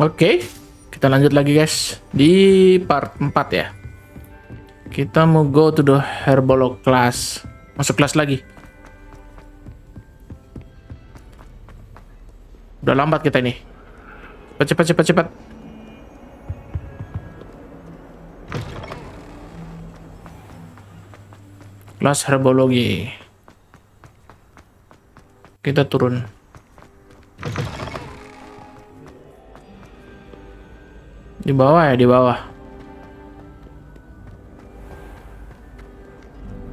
Oke, kita lanjut lagi guys di part 4 ya. Kita mau go to the herbolog class. Masuk kelas lagi. Udah lambat kita ini. Cepat. Kelas herbologi. Kita turun. Di bawah ya, di bawah.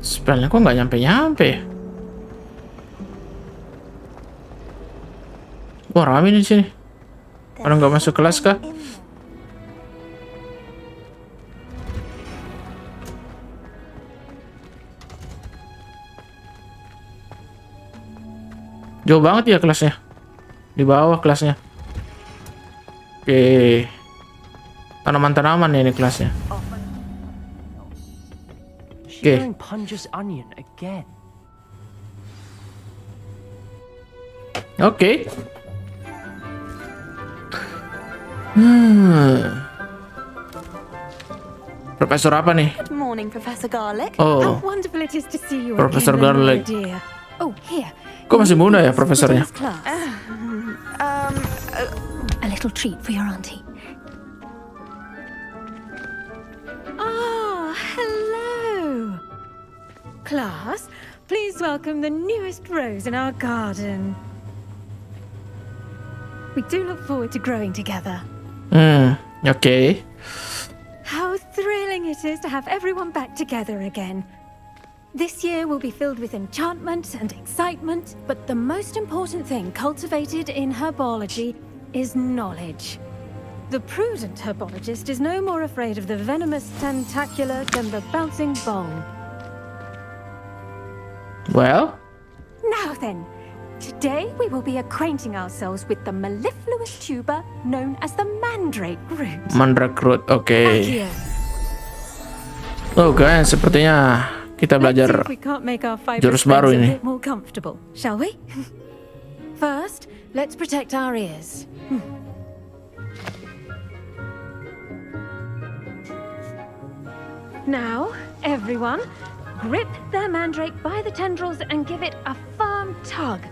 Spellnya kok nggak nyampe. Wah, rame di sini. Orang nggak masuk kelas kah? Jauh banget ya kelasnya. Di bawah kelasnya. Oke. Tanaman-tanaman ya ini kelasnya. Oke. Oke. Profesor apa nih? Good morning, Professor Garlic. Oh. How wonderful it is to see you Professor again, my Garlic. dear. Oh, here. Kok masih muda ya profesornya? A little treat for your auntie. Ah, hello. Class, please welcome the newest rose in our garden. We do look forward to growing together. Okay. How thrilling it is to have everyone back together again. This year will be filled with enchantment and excitement, but the most important thing cultivated in herbology is knowledge. The prudent herbologist is no more afraid of the venomous tentacular than the bouncing bone. Well? Now then, today we will be acquainting ourselves with the mellifluous tuber known as the mandrake root. Mandrake root, oke. Accio. Oh guys, sepertinya kita belajar jurus baru ini. More comfortable, shall we? First, let's protect our ears. Now, everyone, grip their mandrake by the tendrils and give it a firm tug.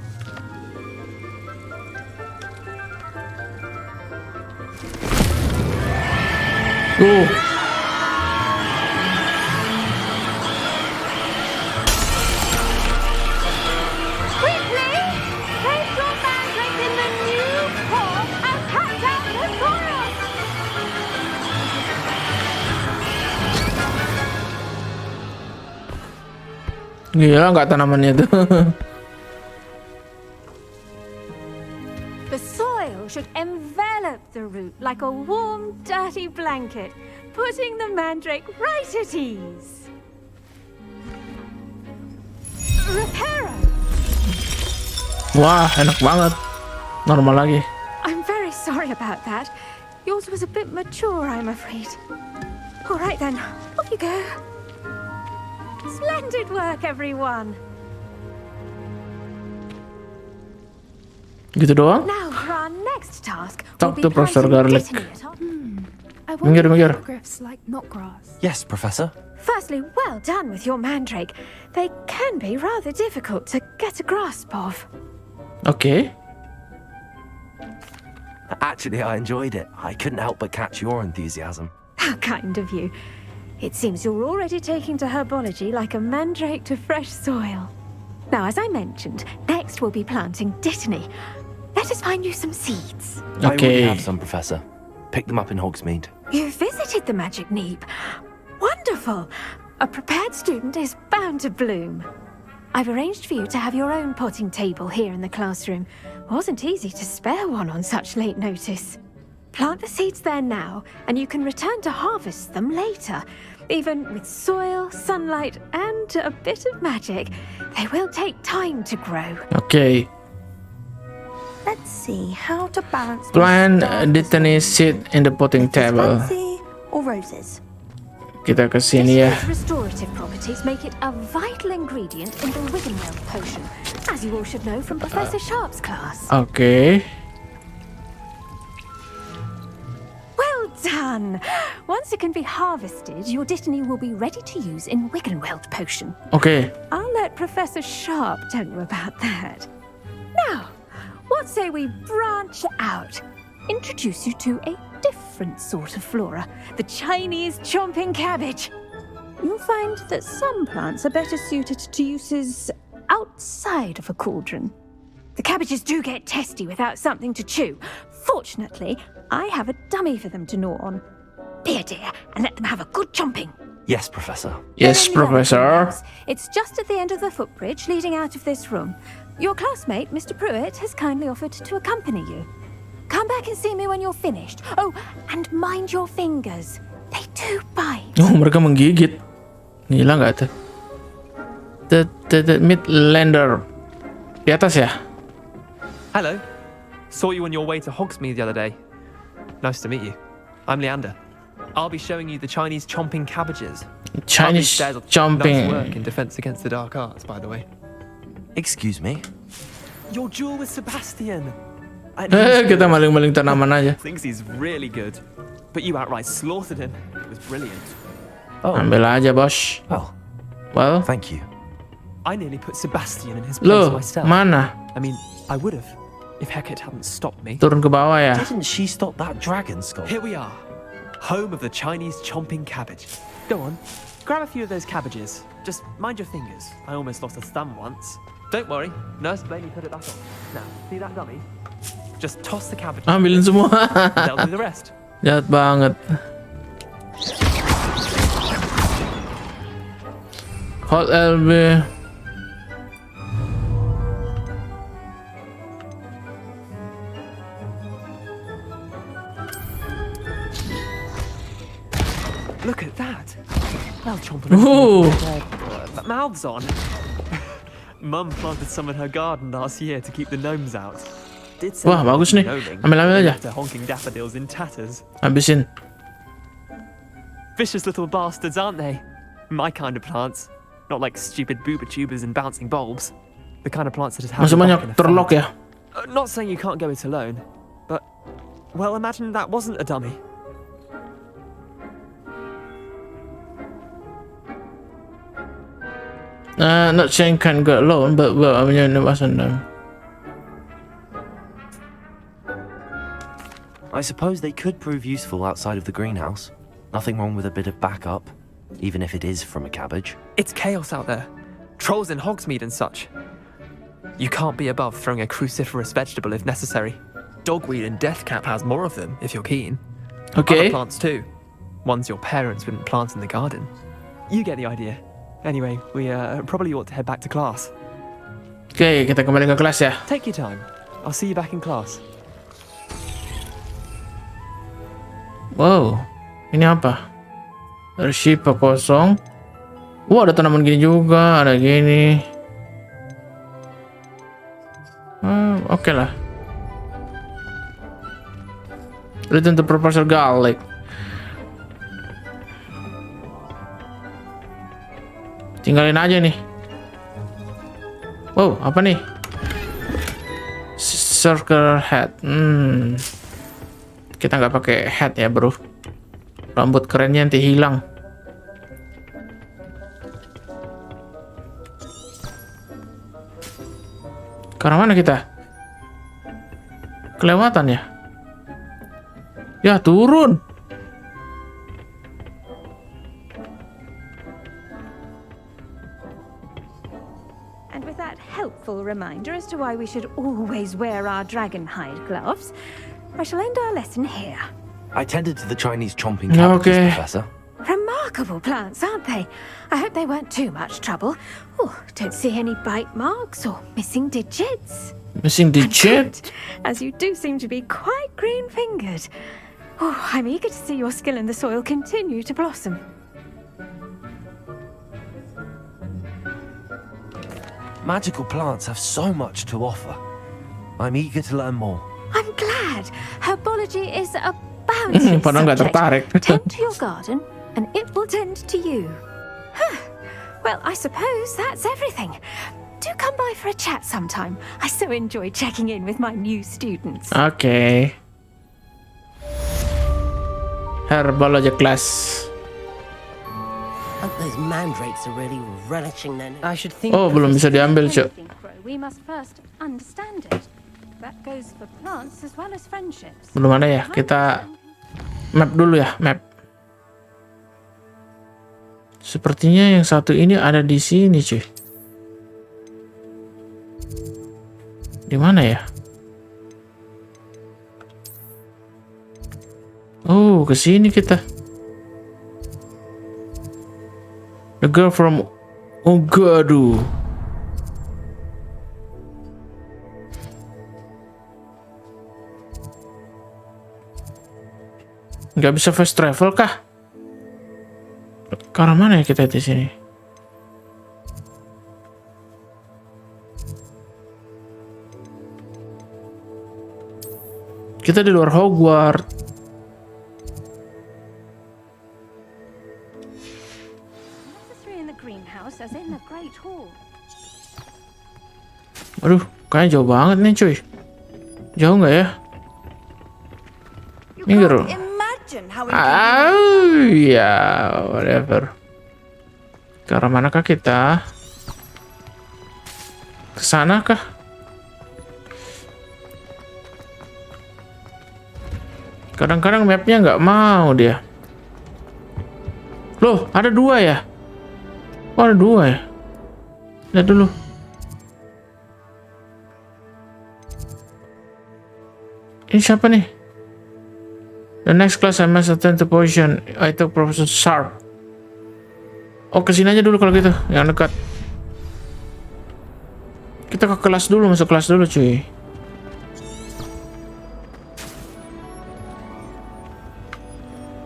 Quickly, place your mandrake in the new pot and cut out the soil. Gila nggak tanamannya tuh. The soil should envelop the root like a warm, dirty blanket, putting the mandrake right at ease. Reparo! Wah, enak banget. Normal lagi. I'm very sorry about that. Yours was a bit mature, I'm afraid. All right then, off you go. Splendid work, everyone. Gitu doang? Now for our next task. Talk we'll to be Professor planting Garlic. Dittany at our- I Minggir, wonder minggir. if hieroglyphs like not grass. Yes, Professor. Firstly, well done with your mandrake. They can be rather difficult to get a grasp of. Oke. Actually, I enjoyed it. I couldn't help but catch your enthusiasm. How kind of you. It seems you're already taking to herbology like a mandrake to fresh soil. Now, as I mentioned, next we'll be planting Dittany. Let us find you some seeds. I already Oke. have some, Professor. Pick them up in Hogsmeade. You visited the Magic Neep. Wonderful! A prepared student is bound to bloom. I've arranged for you to have your own potting table here in the classroom. Wasn't easy to spare one on such late notice. Plant the seeds there now, and you can return to harvest them later. Even with soil, sunlight, and a bit of magic, they will take time to grow. Oke. Let's see how to balance Plant Dittany seed in the potting table. fancy or roses. Kita ke sini ya. Dittany's restorative properties make it a vital ingredient in the Wiggenweld potion, as you all should know from Professor Sharp's class. Oke. done. Once it can be harvested, your Dittany will be ready to use in Wiggenweld potion. Oke. I'll let Professor Sharp tell you about that. Now, what say we branch out? Introduce you to a different sort of flora, the Chinese chomping cabbage. You'll find that some plants are better suited to uses outside of a cauldron. The cabbages do get testy without something to chew. Fortunately, I have a dummy for them to gnaw on. Be a dear and let them have a good chomping. Yes, Professor. Yes, They're in the Professor. greenhouse. It's just at the end of the footbridge leading out of this room. Your classmate, Mr. Pruitt, has kindly offered to accompany you. Come back and see me when you're finished. Oh, and mind your fingers. They do bite. Oh, mereka menggigit. Gila nggak tuh? The Midlander. Di atas ya? Hello. Saw you on your way to Hogsmeade the other day. Nice to meet you. I'm Leander. I'll be showing you the Chinese chomping cabbages. Chinese Nice work jumping. in defense against the dark arts, by the way. Excuse me? Your duel with Sebastian. Kita maling-maling tanaman aja. Thinks he's really good. But you outright slaughtered him. It was brilliant. Oh, Ambil aja, bos. well, Well, thank you. I nearly put Sebastian in his place loh, myself. mana? I mean, I would have if Hecate hadn't stopped me. Turun ke bawah ya? Didn't she stop that dragon skull? Here we are, home of the Chinese chomping cabbage. Go on, grab a few of those cabbages. Just mind your fingers. I almost lost a thumb once. Don't worry, Nurse Blaney put it back on. Now, see that dummy? Just toss the cabbage. Ambilin semua. They'll do the rest. Jahat banget. Hot LB. Look at that. They'll chomp Ooh. their mouths on. Mum planted some in her garden last year to keep the gnomes out. Did say Wah, bagus nih. gnoming, Ambil aja. left her honking daffodils in tatters. Habisin. Vicious little bastards, aren't they? My kind of plants. Not like stupid booba tubers and bouncing bulbs. The kind of plants that just have Masih your banyak back in a terlock fight. ya. Not saying you can't go it alone, but, well, imagine that wasn't a dummy. Not saying can go alone, but well, I mean, it wasn't. I suppose they could prove useful outside of the greenhouse. Nothing wrong with a bit of backup, even if it is from a cabbage. It's chaos out there. Trolls in Hogsmeade and such. You can't be above throwing a cruciferous vegetable if necessary. Dogweed and deathcap has more of them, if you're keen. Okay. Other plants too. Ones your parents wouldn't plant in the garden. You get the idea. Anyway, we probably ought to head back to class. Oke, kita kembali ke kelas ya. Take your time. I'll see you back in class. Wow, ini apa? Arsipa kosong. Wah, ada tanaman gini juga, ada gini. Oke lah. Return to Professor Garlic. Tinggalin aja nih. Wow, apa nih? Circle hat. Kita nggak pakai hat ya, bro. Rambut kerennya nanti hilang. Ke arah mana kita? Kelewatan ya? Ya, turun. And with that helpful reminder as to why we should always wear our dragon hide gloves, I shall end our lesson here. I tended to the Chinese chomping cabbages, Okay. Professor. Remarkable plants, aren't they? I hope they weren't too much trouble. Oh, don't see any bite marks or missing digits. Missing digit. Good, as you do seem to be quite green-fingered. Oh, I'm eager to see your skill in the soil continue to blossom. Magical plants have so much to offer. I'm eager to learn more. I'm glad. Herbology is a bounteous Padahal nggak tertarik. subject. Tend to your garden, and it will tend to you. Huh. Well, I suppose that's everything. Do come by for a chat sometime. I so enjoy checking in with my new students. Oke. Herbology class. Those mandrakes are really relishing their. I should think. Oh, belum bisa diambil, Cuk. We must first understand it. That goes for plants as well as friendships. Belum ada ya? Kita map dulu ya, map. Sepertinya yang satu ini ada di sini, cuy. Di mana ya? Oh, ke sini kita. The girl from Ogadu. Nggak bisa fast travel kah? Ke arah mana ya kita di sini? Kita di luar Hogwarts. Aduh, kayaknya jauh banget nih cuy. Jauh nggak ya? Minggir. Ya, whatever. Ke arah manakah kita? Ke sana kah? Kadang-kadang mapnya nggak mau dia. Loh, ada dua ya? Oh, ada dua ya? Lihat dulu. Ini siapa nih? The next class I must attend to position. I took Professor Sharp. Oh, kesini aja dulu kalau gitu, yang dekat. Kita ke kelas dulu, masuk kelas dulu cuy.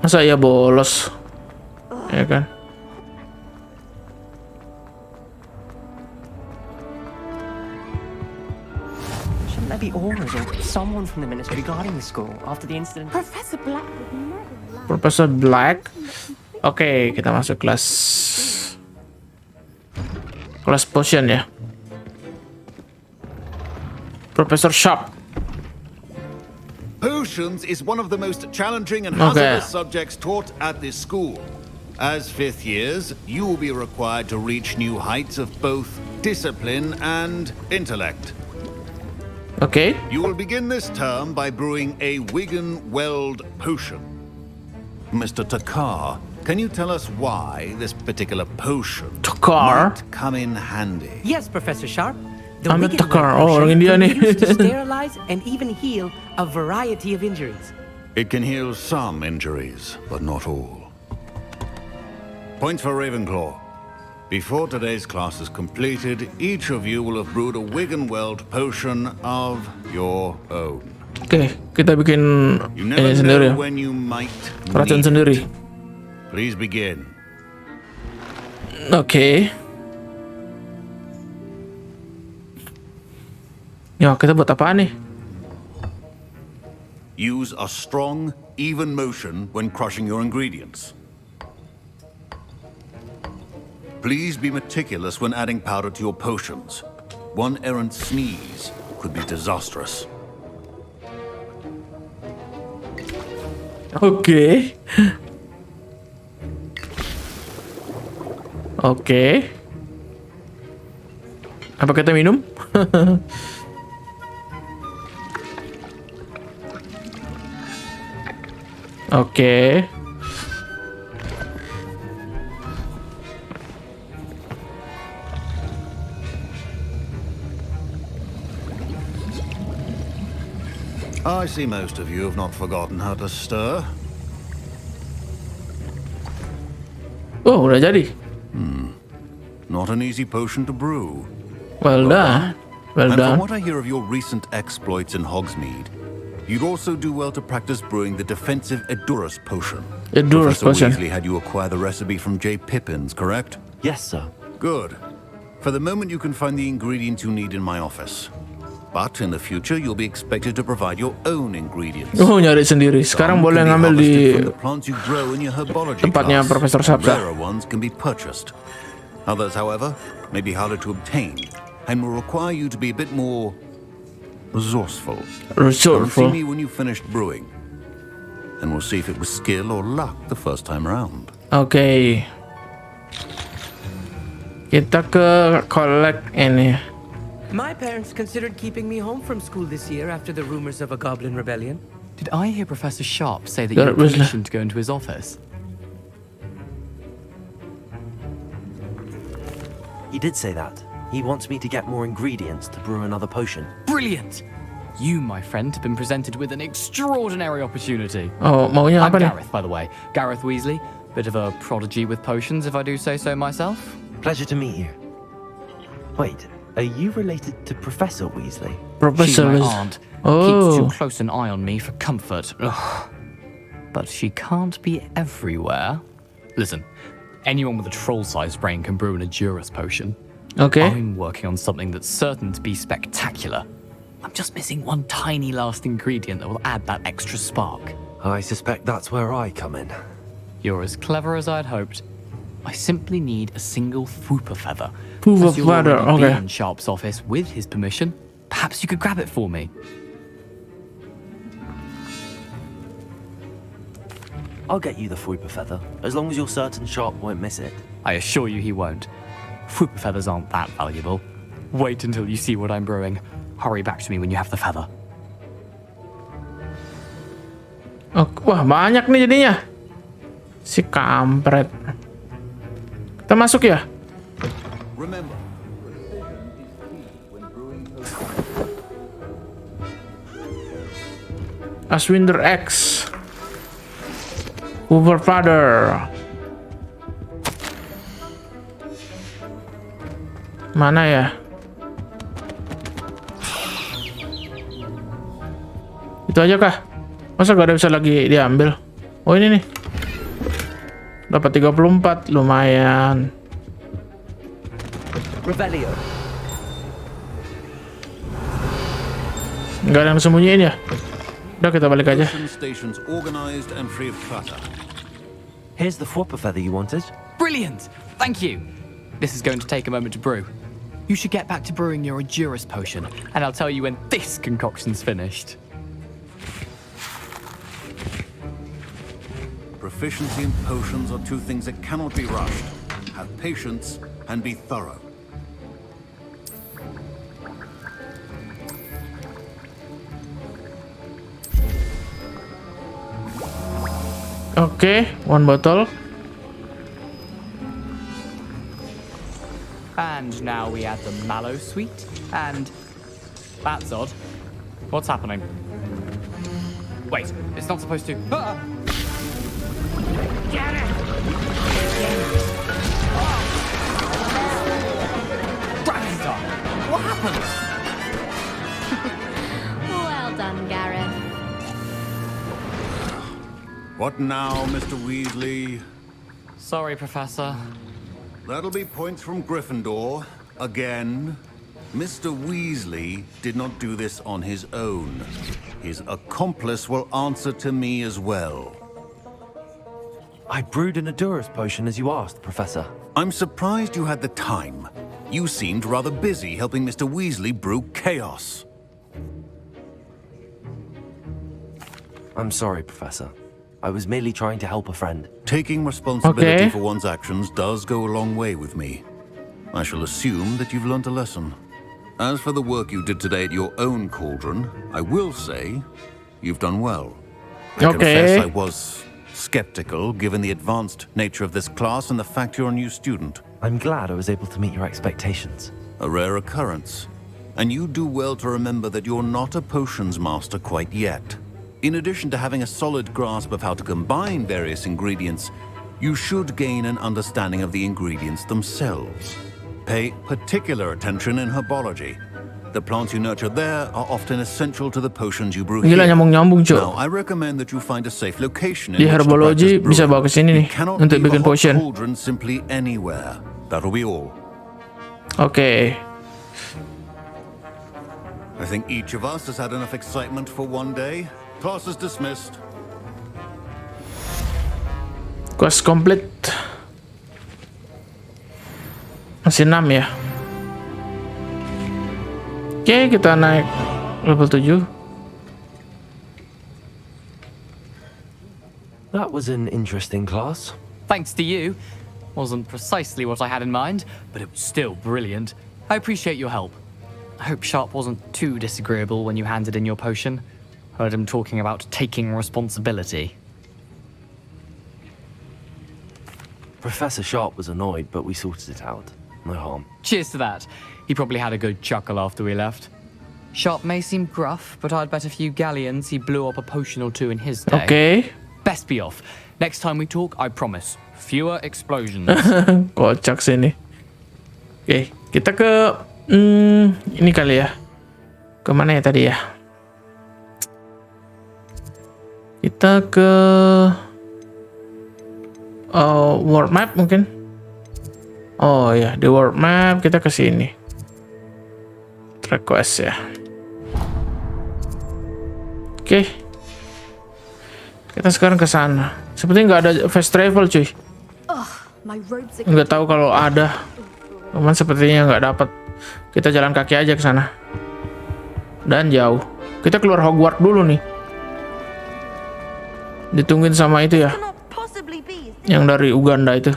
Masa ya bolos? Ya kan? Shouldn't there be auras or someone from the ministry guarding the school after the incident? Professor Black would never allow. Professor Black. Oke, kita masuk kelas. Kelas potion ya. Professor Sharp. Potions is one of the most challenging and hazardous subjects taught at this school. As fifth years, you will be required to reach new heights of both discipline and intellect. Okay. You will begin this term by brewing a Wigan-Weld potion. Mr. Takar, can you tell us why this particular potion might come in handy? Yes, Professor Sharp. The I'm a Wigan Takar. Weld Oh, orang potion India can nih. be used to sterilize and even heal a variety of injuries. It can heal some injuries, but not all. Points for Ravenclaw. Before today's class is completed, each of you will have brewed a Wigan-Weld potion of your own. Oke, kita bikin You ini never sendiri know ya. when you might Racun need sendiri. it. Please begin. Oke. Ya, kita buat apaan nih? Use a strong, even motion when crushing your ingredients. Please be meticulous when adding powder to your potions. One errant sneeze could be disastrous. Oke. Oke. Apa kita minum? Oke. I see most of you have not forgotten how to stir. Oh, udah jadi. Not an easy potion to brew. Well done. Well And from done. what I hear of your recent exploits in Hogsmeade, you'd also do well to practice brewing the defensive Edurus potion. Edurus Professor potion. Weasley had you acquire the recipe from J. Pippins, correct? Yes, sir. Good. For the moment, you can find the ingredients you need in my office. But in the future, you'll be expected to provide your own ingredients. Oh, nyari sendiri. Sekarang Some boleh can be ngambil di harvested from the plants you grow in your herbology tempatnya class. Profesor Sabza. Rarer ones can be purchased. Others, however, may be harder to obtain and will require you to be a bit more resourceful. Come and see resourceful. me when you've finished brewing. and we'll see if it was skill or luck the first time around. Oke. Kita ke collect ini. My parents considered keeping me home from school this year after the rumors of a goblin rebellion. Did I hear Professor Sharp say that Got you it, were Weasley. permission to go into his office? He did say that. He wants me to get more ingredients to brew another potion. Brilliant! You, my friend, have been presented with an extraordinary opportunity. Oh, maunya I'm apa nih? Gareth, by the way. Gareth Weasley. Bit of a prodigy with potions, if I do say so myself. Pleasure to meet you. Wait, are you related to Professor Weasley? She's Professor my Weasley. aunt. Keeps Oh, too close an eye on me for comfort. Ugh. But she can't be everywhere. Listen, anyone with a troll-sized brain can brew an Adurus potion. oke. I'm working on something that's certain to be spectacular. I'm just missing one tiny last ingredient that will add that extra spark. I suspect that's where I come in. You're as clever as I'd hoped. I simply need a single Fooper feather. Fooper As you'll feather, already be okay. in Sharp's office with his permission, perhaps you could grab it for me. I'll get you the Fooper feather, as long as you're certain Sharp won't miss it. I assure you he won't. Fooper feathers aren't that valuable. Wait until you see what I'm brewing. Hurry back to me when you have the feather. Oh, wah, banyak nih jadinya. Si kampret. Kita masuk ya? Remember, Aswinder X. Hoover Father. Mana ya? Itu aja kah? Masa gak ada bisa lagi diambil? Oh ini nih. Dapat 34, lumayan. Revelio. Nggak ada yang sembunyiin ya? Udah kita balik aja. potion stations organized and free of clutter. Here's the Fooper feather you wanted. Brilliant! Thank you! This is going to take a moment to brew. You should get back to brewing your Adurus potion, and I'll tell you when this concoction's finished. Proficiency in potions are two things that cannot be rushed. Have patience and be thorough. Oke, one bottle. And now we add the mallow sweet, and that's odd. What's happening? Wait, it's not supposed to. Ah! Dragon's Eye! What happened? Well done, Gareth. What now, Mr. Weasley? Sorry, Professor. That'll be points from Gryffindor. Again. Mr. Weasley did not do this on his own. His accomplice will answer to me as well. I brewed an Adurus potion as you asked, Professor. I'm surprised you had the time. You seemed rather busy helping Mr. Weasley brew chaos. I'm sorry, Professor. I was merely trying to help a friend. Taking responsibility Okay. for one's actions does go a long way with me. I shall assume that you've learnt a lesson. As for the work you did today at your own cauldron, I will say you've done well. I confess Okay. I was skeptical given the advanced nature of this class and the fact you're a new student. I'm glad I was able to meet your expectations. A rare occurrence. And you do well to remember that you're not a potions master quite yet. In addition to having a solid grasp of how to combine various ingredients, you should gain an understanding of the ingredients themselves. Pay particular attention in herbology. The plants you nurture there are often essential to the potions you brew Gila here. nyambung-nyambung, Now, Cuk. I recommend that you find a safe location in Di which to herbology practice bisa brewing. bawa ke sini nih You cannot untuk leave a bikin hot potion. cauldron simply anywhere. That'll be all. Oke. I think each of us has had enough excitement for one day. Class is dismissed. Quest complete. Masih 6 ya. Oke, kita naik level 7. That was an interesting class. Thanks to you. Wasn't precisely what I had in mind, but it was still brilliant. I appreciate your help. I hope Sharp wasn't too disagreeable when you handed in your potion. Heard him talking about taking responsibility. Professor Sharp was annoyed, but we sorted it out. No harm. Cheers to that. He probably had a good chuckle after we left. Sharp may seem gruff, but I'd bet a few galleons he blew up a potion or two in his day. Oke. Best be off. Next time we talk, I promise. Fewer explosions. Kocak sih ini. Oke, kita ke ini kali ya. Kemana ya tadi ya? Kita ke world map mungkin. Oh ya, di world map kita ke sini. Request ya. Oke. Kita sekarang ke sana. Sepertinya nggak ada fast travel, cuy. Nggak tahu kalau ada. Cuman sepertinya nggak dapat. Kita jalan kaki aja ke sana. Dan jauh. Kita keluar Hogwarts dulu nih. Ditungguin sama itu ya. Cannot possibly be. Yang dari Uganda itu.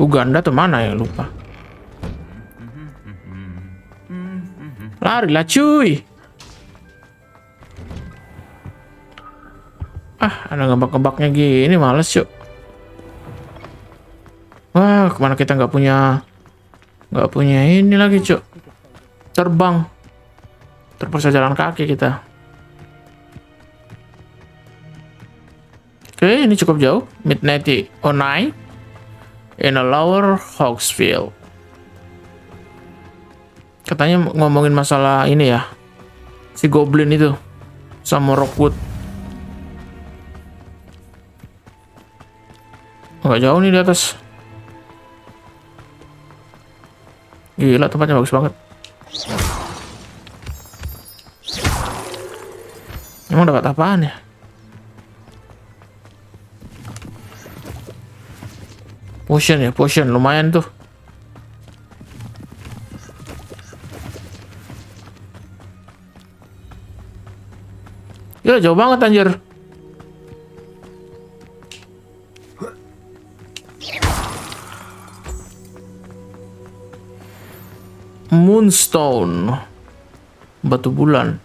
Uganda tuh mana ya, lupa. Lari lah cuy. Ada ngebak-ngebaknya gini, males yuk. Wah, kemana kita nggak punya ini lagi cuk. Terbang. Terpaksa jalan kaki kita. Oke, ini cukup jauh. Midnight Onai in a lower Hawksfield. Katanya ngomongin masalah ini ya. Si Goblin itu sama Rockwood. Nggak jauh nih di atas. Gila, tempatnya bagus banget. Emang dapat apaan ya? Potion ya, potion lumayan tuh. Gila, jauh banget anjir. Moonstone, batu bulan.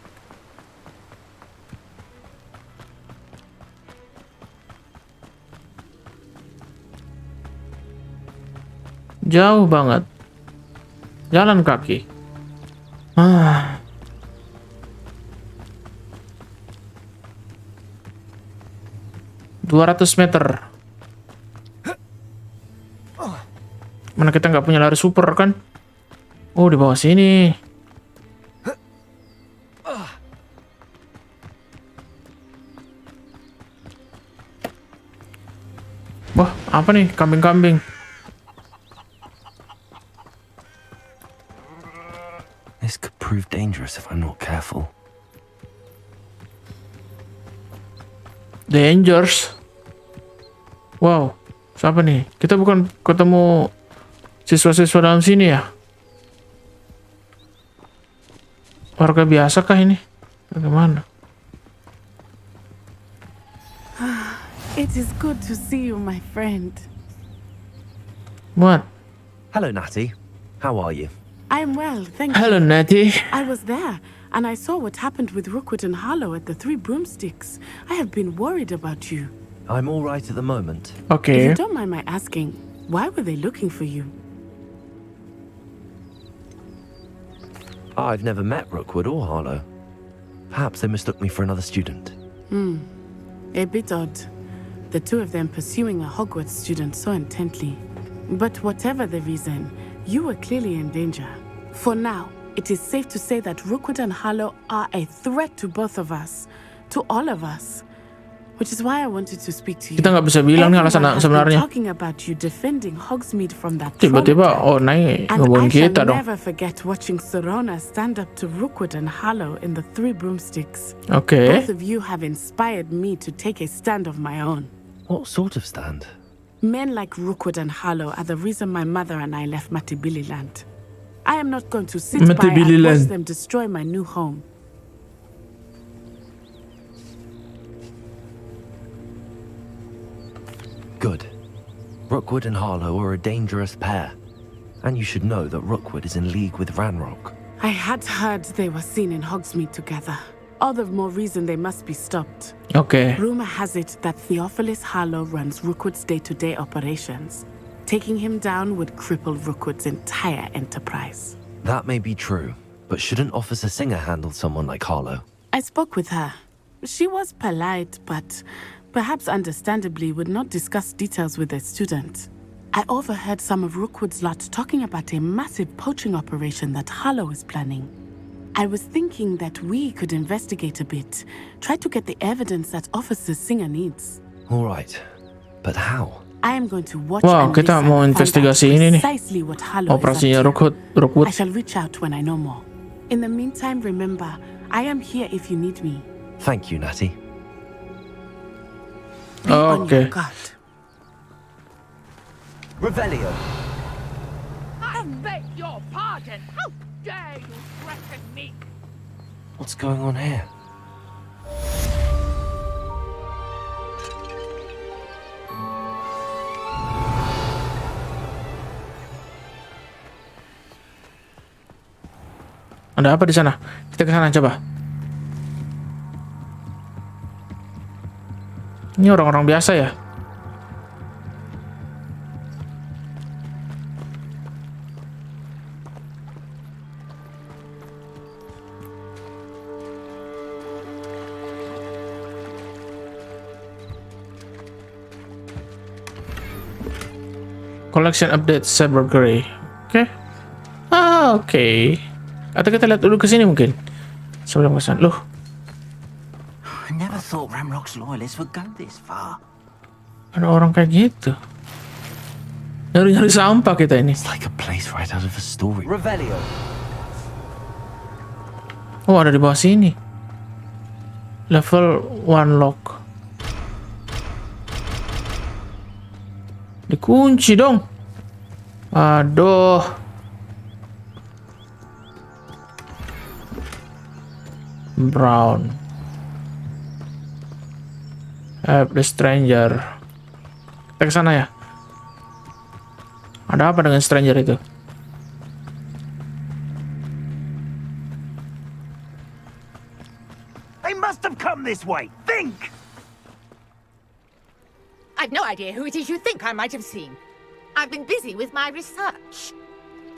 Jauh banget. Jalan kaki. 200 meter. Mana kita nggak punya lari super kan? Oh, di bawah sini. Wah, apa nih? Kambing-kambing. This could prove dangerous if I'm not careful. Dangers. Wow, siapa nih? Kita bukan ketemu siswa-siswa dalam sini ya? Warga biasa kah ini? Bagaimana? It is good to see you, my friend. What? Hello, Natty. How are you? I'm well, thank you. Hello, Natty. I was there, and I saw what happened with Rookwood and Harlow at the Three Broomsticks. I have been worried about you. I'm all right at the moment. If Okay. you don't mind my asking, why were they looking for you? I've never met Rookwood or Harlow. Perhaps they mistook me for another student. A bit odd. The two of them pursuing a Hogwarts student so intently. But whatever the reason, you were clearly in danger. For now, it is safe to say that Rookwood and Harlow are a threat to both of us, to all of us. Which is why I wanted to speak to you. Kita nggak bisa bilang nih alasan Everyone has been sebenarnya. talking about you defending Hogsmeade from that Tiba-tiba, troll attack. oh naik And ngomongin I shall kita dong. never forget watching Sorona stand up to Rookwood and Harlow in the Three Broomsticks. Oke. Both of you have inspired me to take a stand of my own. What sort of stand? Men like Rookwood and Harlow are the reason my mother and I left Matibili Land. I am not going to sit by Matibili and watch Land. them destroy my new home. Good. Rookwood and Harlow are a dangerous pair. And you should know that Rookwood is in league with Ranrock. I had heard they were seen in Hogsmeade together. All the more reason they must be stopped. Oke. Rumor has it that Theophilus Harlow runs Rookwood's day-to-day operations. Taking him down would cripple Rookwood's entire enterprise. That may be true, but shouldn't Officer Singer handle someone like Harlow? I spoke with her. She was polite, but perhaps understandably would not discuss details with a student. I overheard some of Rookwood's lot talking about a massive poaching operation that Harlow is planning. I was thinking that we could investigate a bit, try to get the evidence that Officer Singer needs. All right, but how? I am going to watch Wow, and kita listen, mau find out investigasi ini nih. precisely what Harlow Operasinya is up to. Rookwood. I shall reach out when I know more. In the meantime, remember, I am here if you need me. Thank you, Natty. Be on your Oke. guard. Revelio. I beg your pardon. How dare you threaten me? What's going on here? Ada apa di sana? Kita ke sana coba. Ini orang-orang biasa ya? Collection update Cyber Grey. Oke. Oke. Atau kita lihat dulu ke sini mungkin. Sebelum ke sana. Loh, I never thought Ramrock's loyalists would go this far. ada orang kayak gitu. Nyari-nyari sampah kita ini. It's like a place right out of a story. Revelio. Oh, ada di bawah sini. Level 1 lock. Dikunci dong. Aduh. Brown. Help the stranger. Kita ke sana ya. Ada apa dengan stranger itu? They must have come this way. Think! I've no idea who it is you think I might have seen. I've been busy with my research.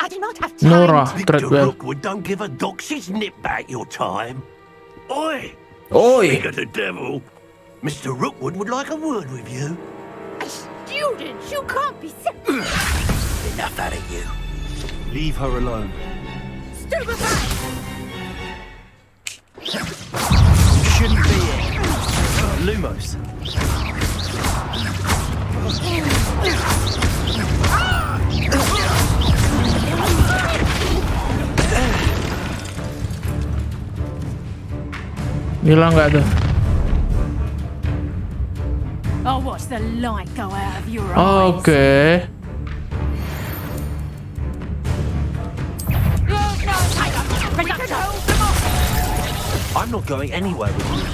I do not have time Nora to... Treadwell. Rookwood don't give a doxy's nip back your time. Oi! Oi! Speak of the devil. Mr. Rookwood would like a word with you. A student, you can't be so... Enough out of you. Leave her alone. Stupefied! Shouldn't be here. Lumos. Hilang nggak tuh? I'll watch the light go out of your eyes. Oke. I'm not going anywhere with you.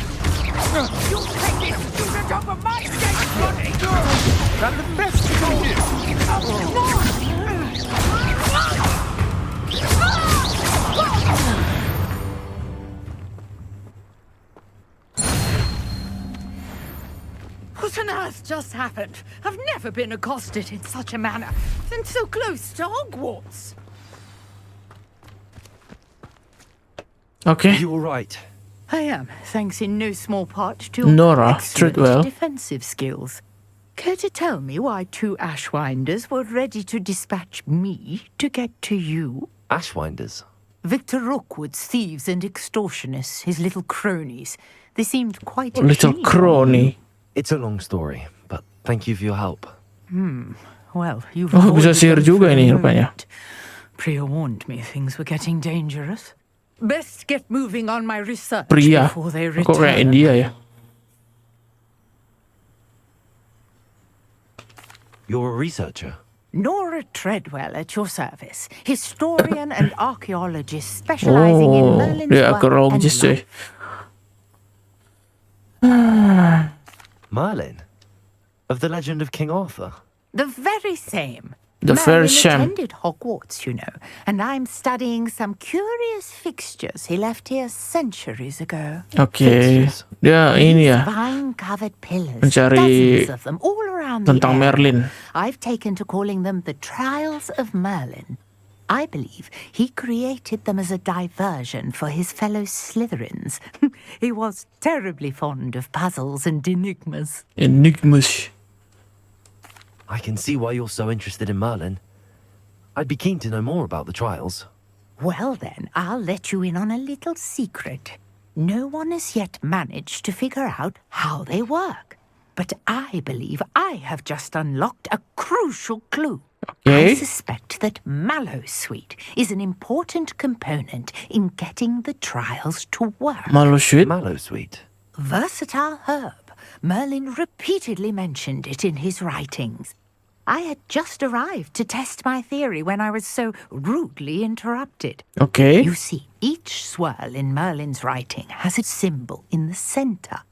You take this student off of my stage, Johnny! That's the best you can do. What on earth just happened? I've never been accosted in such a manner, and so close to Hogwarts. Oke. You all right? I am, thanks in no small part to Nora excellent Treadwell. defensive skills. Care to tell me why two Ashwinders were ready to dispatch me to get to you? Ashwinders. Victor Rookwood's thieves and extortionists, his little cronies. They seemed quite Little keen on crony. It's a long story, but thank you for your help. you. Well, you've Oh, bisa avoided sihir them juga for a ini rupanya. moment. Priya warned me things were getting dangerous. Best get moving on my research Pria. before they Kok kayak return. India ya? You're a researcher. Nora Treadwell at your service, historian and archaeologist specializing in Oh, Merlin's dia work arkeologis and cuy. life. Merlin? Of the legend of King Arthur? The very same. The Merlin first sham. attended Hogwarts, you know, and I'm studying some curious fixtures he left here centuries ago. Oke, dia ini ya Vine-covered pillars, mencari dozens of them all around tentang the area. Merlin. I've taken to calling them the Trials of Merlin. I believe he created them as a diversion for his fellow Slytherins. He was terribly fond of puzzles and enigmas. Enigmas. I can see why you're so interested in Merlin. I'd be keen to know more about the trials. Well then, I'll let you in on a little secret. No one has yet managed to figure out how they work. But I believe I have just unlocked a crucial clue. Okay. I suspect that Mallowsweet is an important component in getting the trials to work. Mallowsweet? Mallowsweet. Versatile herb. Merlin repeatedly mentioned it in his writings. I had just arrived to test my theory when I was so rudely interrupted. Oke. You see, each swirl in Merlin's writing has a symbol in the center.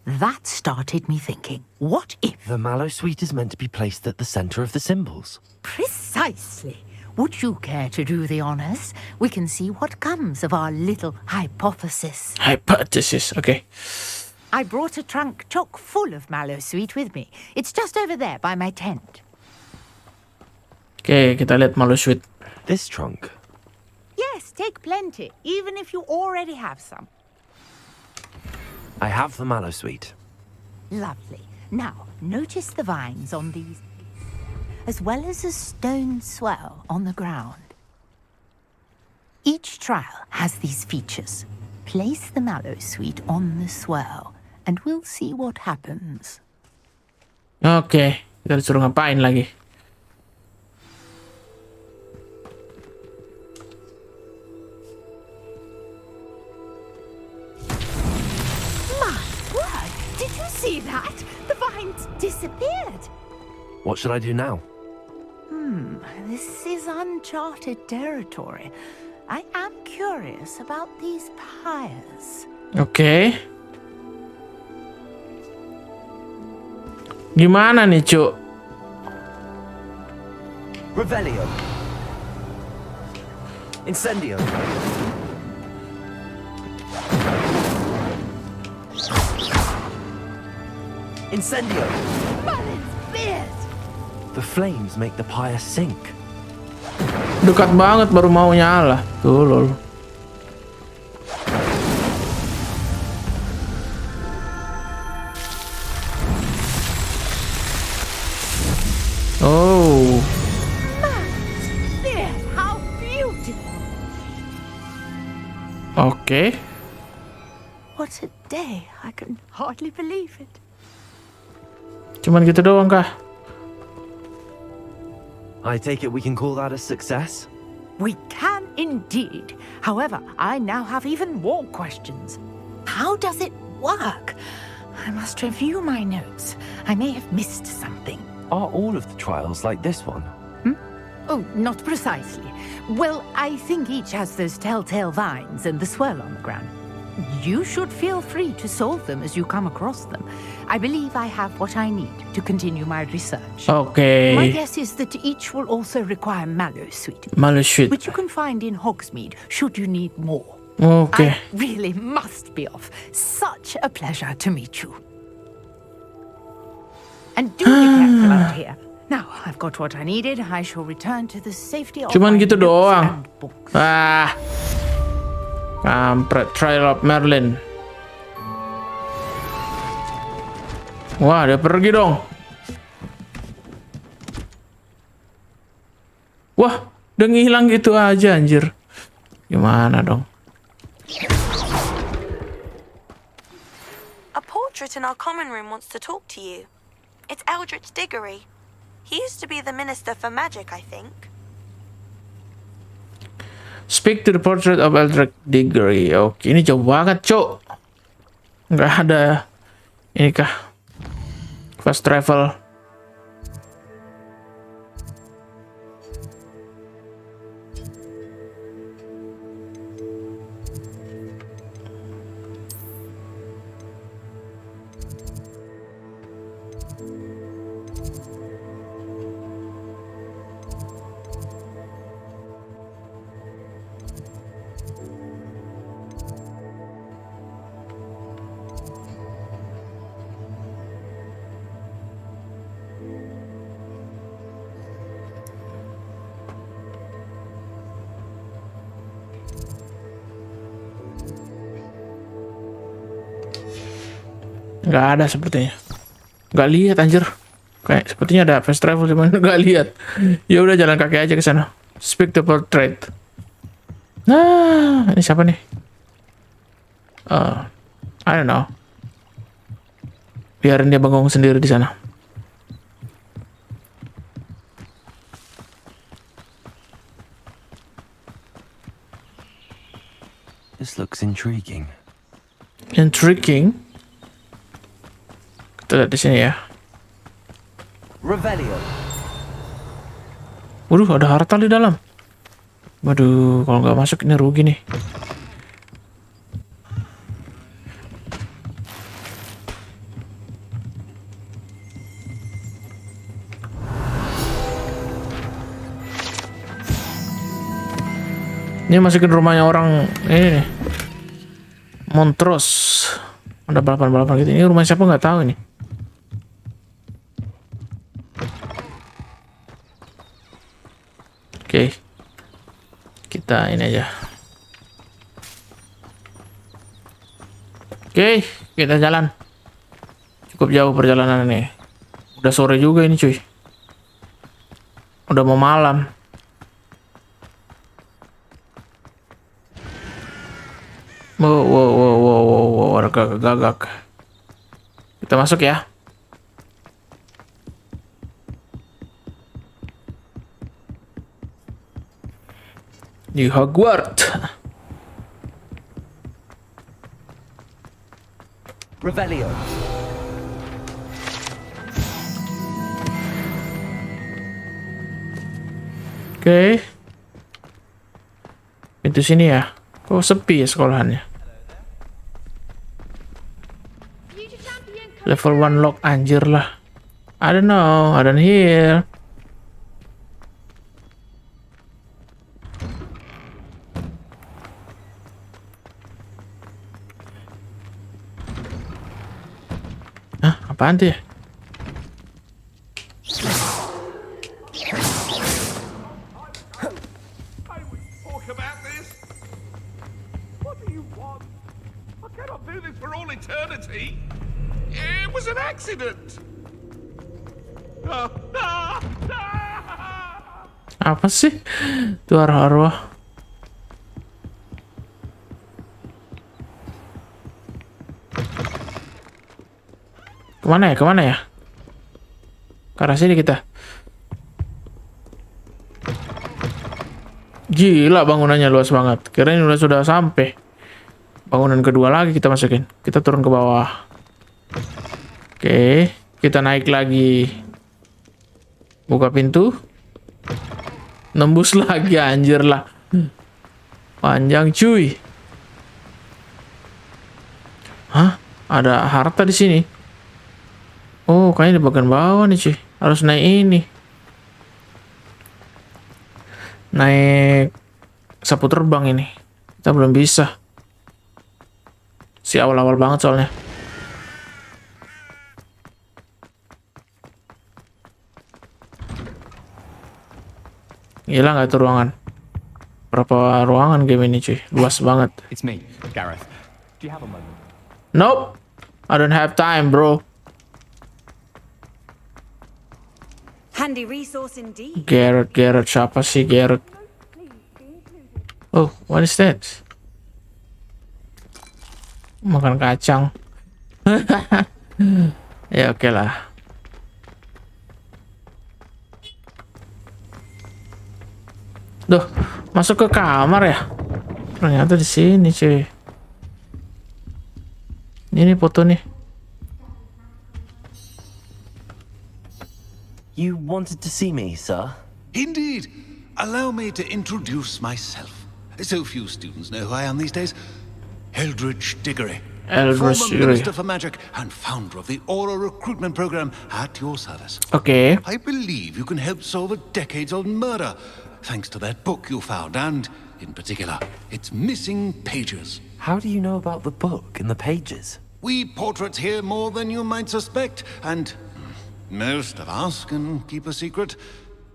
That started me thinking, what if... The Mallowsweet is meant to be placed at the center of the symbols. Precisely. Would you care to do the honors? We can see what comes of our little hypothesis. Hypothesis, oke. I brought a trunk chock full of Mallowsweet with me. It's just over there by my tent. Oke, kita lihat Mallowsweet. This trunk? Yes, take plenty, even if you already have some. I have the Mallowsweet. Lovely. Now, notice the vines on these, as well as a stone swell on the ground. Each trial has these features. Place the Mallowsweet on the swell, and we'll see what happens. Oke, kita disuruh ngapain lagi? My word! Did you see that? The vines disappeared. What should I do now? This is uncharted territory. I am curious about these pyres. Oke. Gimana nih, Cuk? Revelio. Incendio. Incendio. Merlin's beard! The flames make the pyre sink. Dekat banget baru mau nyala. Tuh, lol. Oh. Beard, how beautiful! Oke. What a day! I can hardly believe it. Cuman gitu doang kah? I take it we can call that a success? We can indeed. However, I now have even more questions. How does it work? I must review my notes. I may have missed something. Are all of the trials like this one? Oh, not precisely. Well, I think each has those telltale vines and the swirl on the ground. You should feel free to solve them as you come across them. I believe I have what I need to continue my research. Oke. My guess is that each will also require Mallowsweet, Mallowsweet. which you can find in Hogsmeade should you need more. Oke. I really must be off. Such a pleasure to meet you. And do be careful out here. Now, I've got what I needed. I shall return to the safety of Cuman my gitu notes doang. and books. Ah. Kampret, Trial of Merlin. Wah, dia pergi dong. Wah, udah ngilang gitu aja anjir. Gimana dong? A portrait in our common room wants to talk to you. It's Eldritch Diggory. He used to be the Minister for Magic, I think. Speak to the portrait of Eldritch Diggory. Oke, ini jauh banget, Cuk. Nggak ada ini kah? Fast travel. Nggak ada sepertinya. Nggak lihat anjir. Kayak sepertinya ada fast travel cuman nggak lihat. Ya udah jalan kaki aja ke sana. Speak the portrait. Nah, ini siapa nih? I don't know. Biarin dia bengong sendiri di sana. This looks intriguing. Intriguing. Kita lihat di sini ya. Revelio. Waduh, ada harta di dalam. Waduh, kalau nggak masuk ini rugi nih. Ini masukin rumahnya orang ini nih. Montrose. Ada balapan-balapan gitu. Ini rumah siapa nggak tahu ini. Oke. Kita ini aja. Oke, kita jalan. Cukup jauh perjalanan ini. Udah sore juga ini cuy. Udah mau malam. Wow, ada gagak. Kita masuk ya. Di Hogwarts. Revelio. Oke. Pintu sini ya. Kok sepi ya sekolahannya? Level 1 lock, anjir lah. I don't know, I don't hear. Hah, apaan tuh ya? It was an accident. Apa sih? Itu arwah-arwah. Kemana ya? Kemana ya? Ke arah sini kita. Gila, bangunannya luas banget. Kirain sudah sampai. Bangunan kedua lagi kita masukin. Kita turun ke bawah. Oke, kita naik lagi. Buka pintu. Nembus lagi, anjir lah. Panjang cuy. Hah? Ada harta di sini. Oh, kayaknya di bagian bawah nih cuy. Harus naik ini. Naik sapu terbang ini. Kita belum bisa. Si awal-awal banget soalnya. Gila nggak itu ruangan? Berapa ruangan game ini cuy? Luas banget. It's me, Gareth. Do you have a moment? Nope. I don't have time, bro. Handy resource indeed. Gareth, siapa sih Gareth? Oh, what is that? Makan kacang. Ya oke lah. Duh, masuk ke kamar ya? Ternyata di sini cuy. Ini foto nih. You wanted to see me, sir? Indeed. Allow me to introduce myself. So few students know who I am these days. Eldridge Diggory. Former Minister for Magic and founder of the Aura recruitment program at your service. Okay. I believe you can help solve a decades-old murder, thanks to that book you found, and, in particular, its missing pages. How do you know about the book and the pages? We portraits hear more than you might suspect, and most of us can keep a secret.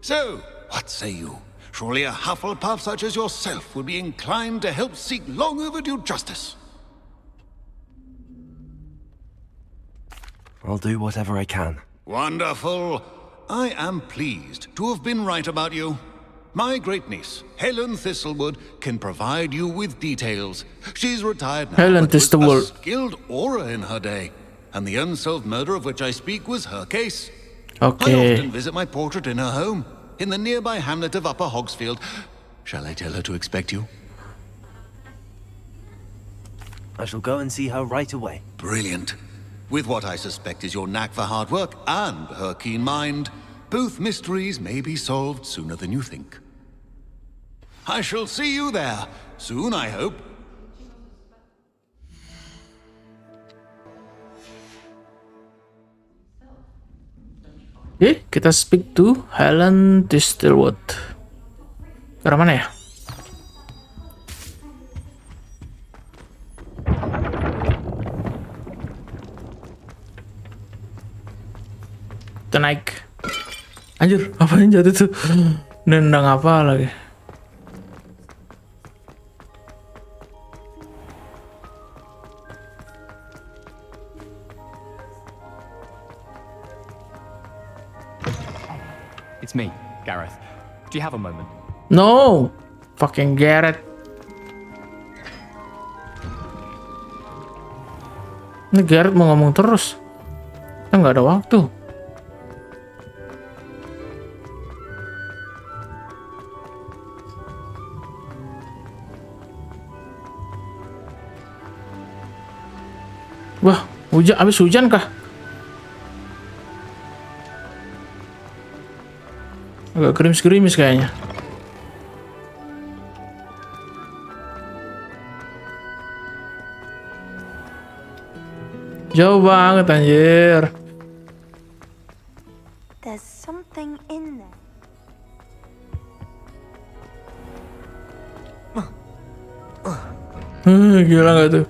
So, what say you? Surely a Hufflepuff such as yourself would be inclined to help seek long overdue justice. I'll do whatever I can. Wonderful. I am pleased to have been right about you. My great niece, Helen Thistlewood, can provide you with details. She's retired now, Helen but was Thistlewood. a skilled aura in her day, and the unsolved murder of which I speak was her case. I Oke. often visit my portrait in her home, in the nearby hamlet of Upper Hogsfield. Shall I tell her to expect you? I shall go and see her right away. Brilliant. With what I suspect is your knack for hard work and her keen mind, both mysteries may be solved sooner than you think. I shall see you there soon, I hope. Oke, kita speak to Helen Thistlewood. Ke arah mana ya? Kita naik. Anjir, apa yang jatuh tuh? Nendang apa lagi? It's me, Gareth. Do you have a moment? No! Fucking Gareth. Ini Gareth mau ngomong terus. Kita nggak ada waktu. Wah, hujan, abis hujan kah? Agak gerimis-gerimis kayaknya. Jauh banget anjir. There's something in there. Gila nggak tuh?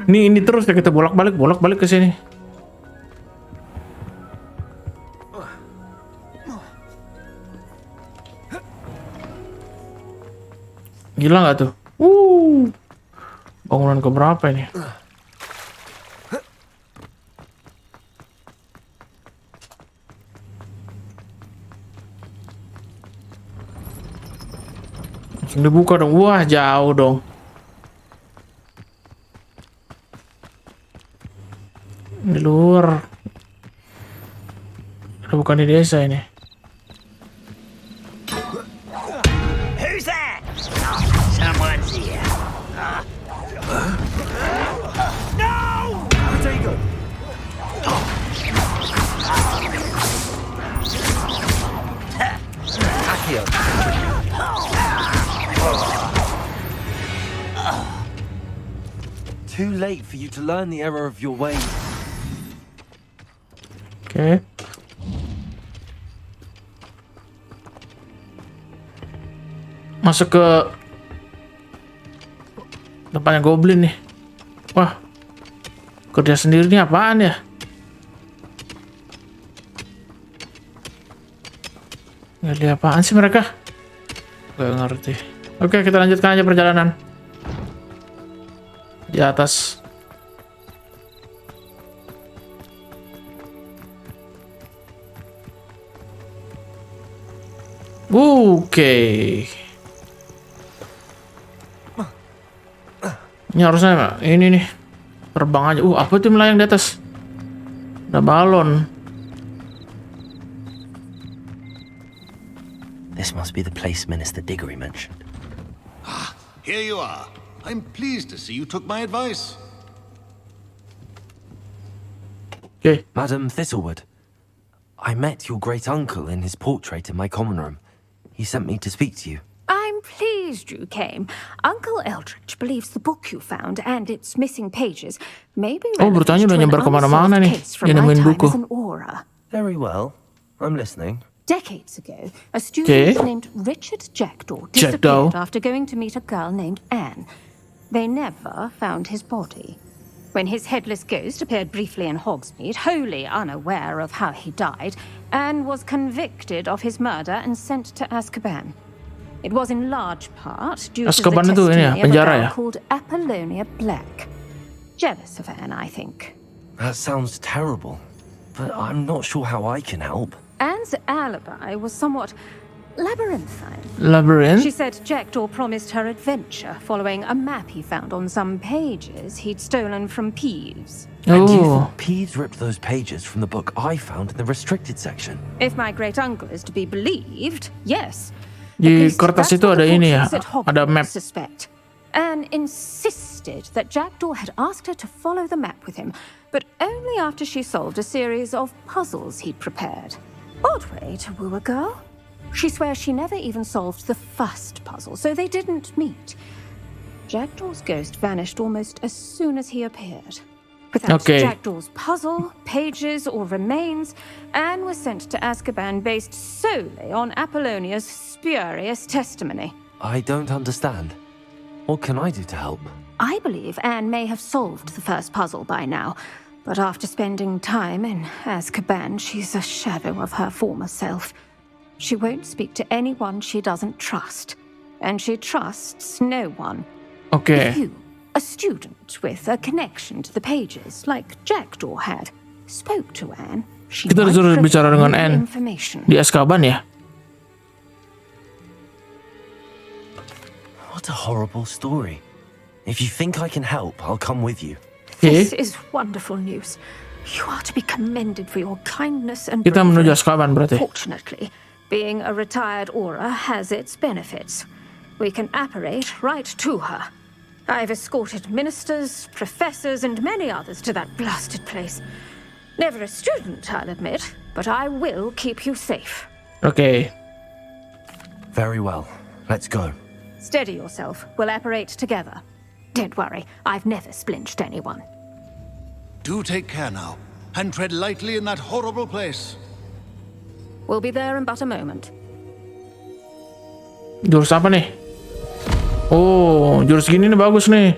Ini terus ya, kita bolak-balik ke sini. Gila nggak tuh? Bangunan keberapa ini? Langsung dibuka dong. Wah, jauh dong. Di luar. Bukan di desa ini. Who's that? Someone's here. No! Potato! Accio. Too late for you to learn the error of your ways. Oke. Masuk ke depannya goblin nih. Wah, kerja sendiri nih apaan ya? Nggak lihat apaan sih mereka? Gak ngerti. Oke, kita lanjutkan aja perjalanan. Di atas. Oke. Ini harusnya ini nih. Terbang aja. Apa tuh melayang di atas? Ada balon. This must be the place Minister Diggory mentioned. Ah, here you are. I'm pleased to see you took my advice. Okay. Madam Thistlewood, I met your great uncle in his portrait in my common room. He sent me to speak to you. I'm pleased you came. Uncle Eldridge believes the book you found and its missing pages may be Bertanya udah nyebar kemana-mana nih. Dia nemuin buku. Very well. I'm listening. Decades ago, a student named Richard Jackdaw disappeared after going to meet a girl named Anne. They never found his body. When his headless ghost appeared briefly in Hogsmeade, wholly unaware of how he died, Anne was convicted of his murder and sent to Azkaban. It was in large part due to the testimony of a girl called Apollonia Black. Jealous of Anne, I think. That sounds terrible. but I'm not sure how I can help. Anne's alibi was somewhat labyrinthine. Labyrinth? She said Jackdaw promised her adventure following a map he found on some pages he'd stolen from Peeves. And you Oh. think Peeves ripped those pages from the book I found in the restricted section? If my great uncle is to be believed, yes. Di Because kertas that's itu what ada the ini ya, portraits at Hogwarts ada map. suspect. Anne insisted that Jackdaw had asked her to follow the map with him, but only after she solved a series of puzzles he'd prepared. Odd way to woo a girl. She swears she never even solved the first puzzle, so they didn't meet. Jackdaw's ghost vanished almost as soon as he appeared. Without Okay. Jackdaw's puzzle, pages, or remains, Anne was sent to Azkaban based solely on Apollonia's spurious testimony. I don't understand. What can I do to help? I believe Anne may have solved the first puzzle by now, but after spending time in Azkaban, she's a shadow of her former self. She won't speak to anyone she doesn't trust, and she trusts no one. Oke. If you, a student with a connection to the pages, like Jackdaw had, spoke to Anne, she Kita might disuruh bicara reveal dengan new Anne information. di Azkaban ya. What a horrible story. If you think I can help, I'll come with you. This is wonderful news. You are to be commended for your kindness and Kita menuju bravery. Azkaban berarti. Fortunately, being a retired Aura has its benefits. We can apparate right to her. I've escorted ministers, professors, and many others to that blasted place. Never a student, I'll admit, but I will keep you safe. Oke. Very well. Let's go. Steady yourself. We'll apparate together. Don't worry, I've never splinched anyone. Do take care now, and tread lightly in that horrible place. We'll be there in but a moment. Jurus apa nih? Oh, jurus gini nih bagus nih.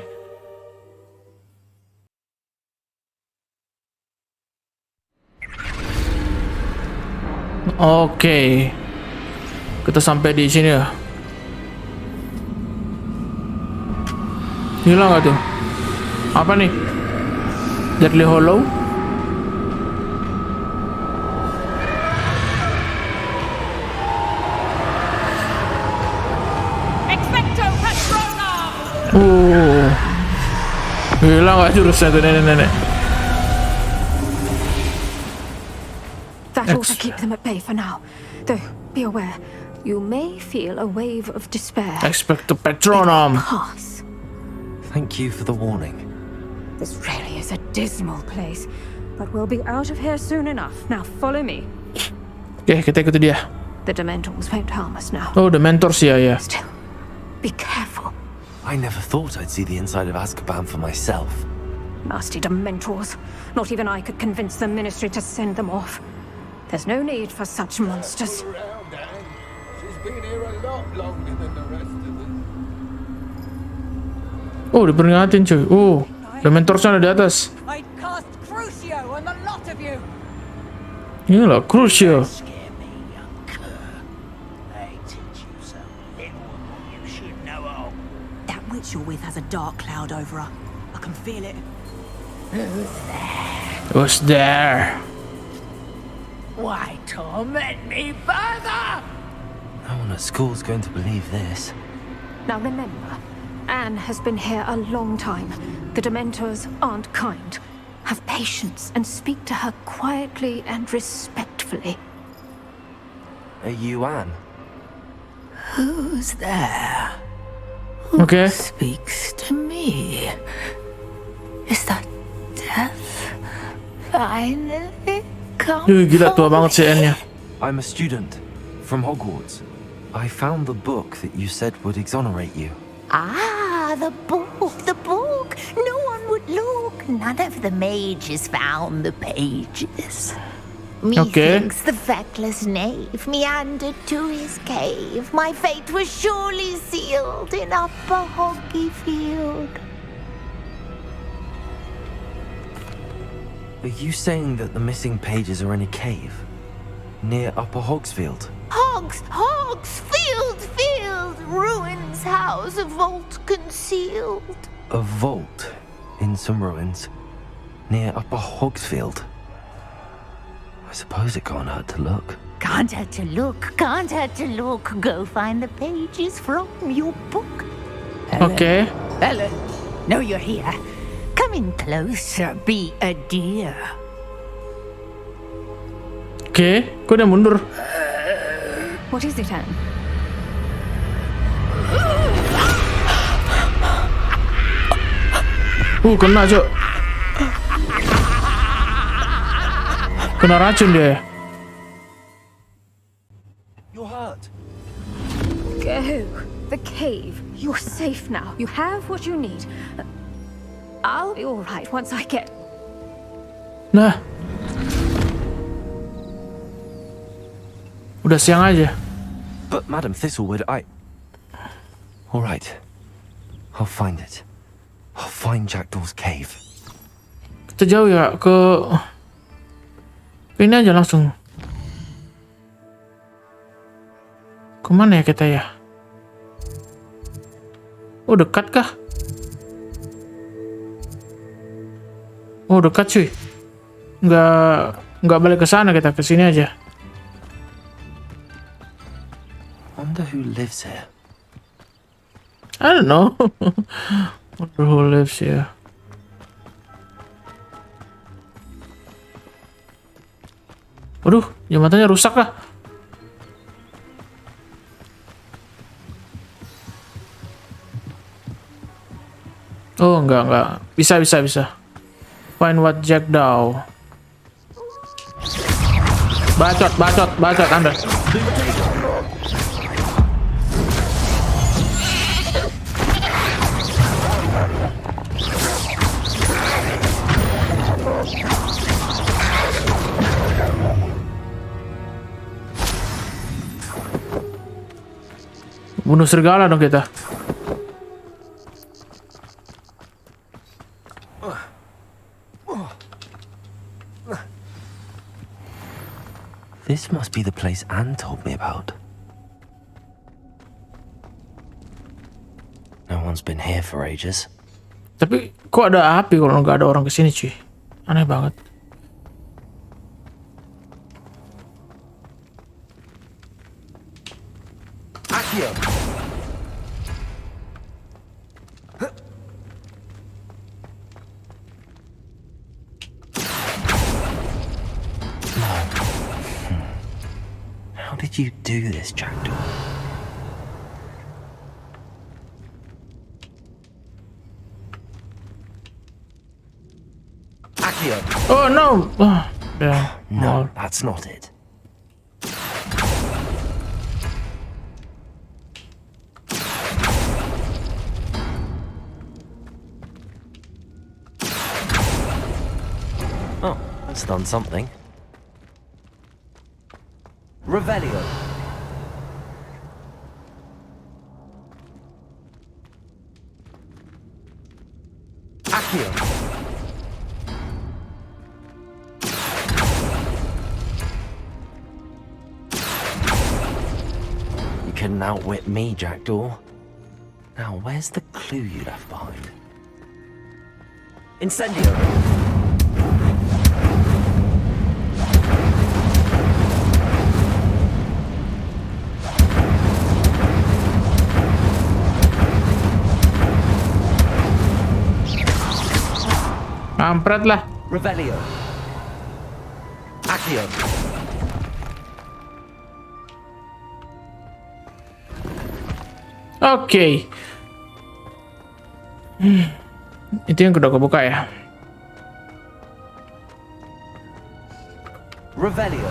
Oke. Kita sampai di sini ya. Hilang nggak tuh? Apa nih? Deadly Hollow? Hilang nggak jurusnya tuh nenek-nenek? That ought to keep them at bay for now. Though, be aware, you may feel a wave of despair. Expect the Patronum. Pass. Thank you for the warning. This really is a dismal place, but we'll be out of here soon enough. Now follow me. Oke, kita ikuti dia. The Dementors won't harm us now. Oh, the Mentors ya. Still, be careful. I never thought I'd see the inside of Azkaban for myself. Nasty Dementors. Not even I could convince the Ministry to send them off. There's no need for such monsters. She's been here a lot longer than the rest of us. Oh, diperingatin cuy. Oh, the Mentorsnya ada di atas. I'd cast Crucio on the lot of you. Ini loh, Crucio. That witch you're with has a dark cloud over her. I can feel it. Who's there? Why torment me further? No one at school's going to believe this. Now remember, Anne has been here a long time. The Dementors aren't kind. Have patience and speak to her quietly and respectfully. Are you Anne? Who's there? Okay. Who speaks to me? Is that death finally come? Gila tua banget si Anne-nya. I'm a student from Hogwarts. I found the book that you said would exonerate you. Ah, the book, the book. No one would look. None of the mages found the pages. Methinks the feckless knave meandered to his cave. My fate was surely sealed in Upper Hoggyfield. Are you saying that the missing pages are in a cave? Near Upper Hogsfield? Field, ruins house, a vault concealed. A vault in some ruins near Upper Hogsfield. suppose it can't hurt to look. Can't hurt to look, can't hurt to look. Go find the pages from your book. Oke. Hello. No, you're here. Come in closer, be a dear. Oke, kok udah mundur? What is it, Anne? Kena, Cuk. Kena racun dia. You're hurt. Go. The cave. You're safe now. You have what you need. I'll be all right once I get... Nah. Udah siang aja. But Madam Thistlewood, All right. I'll find it. I'll find Jackdaw's cave. Kita jauh ya ke ini aja langsung. Kemana ya kita ya? Oh, dekat kah? Oh, dekat cuy. Nggak balik ke sana, kita ke sini aja. Wonder who lives here. I don't know. Wonder who lives here. Waduh, jembatannya rusak lah. Oh, enggak. Bisa. Find what Jackdaw. Bacot Anda. Bunuh serigala dong kita. This must be the place Anne told me about. No one's been here for ages. Tapi kok ada api kalau nggak ada orang kesini cuy? Aneh banget. Accio. How did you do this, Jackdaw? Accio. Oh no! Yeah, No, that's not it. Oh, that's done something. Revelio. Accio. You couldn't outwit me, Jackdaw. Now, where's the clue you left behind? Incendio. Kampret lah. Revelio. Accio. Oke. Itu yang kedua kebuka ya. Revelio.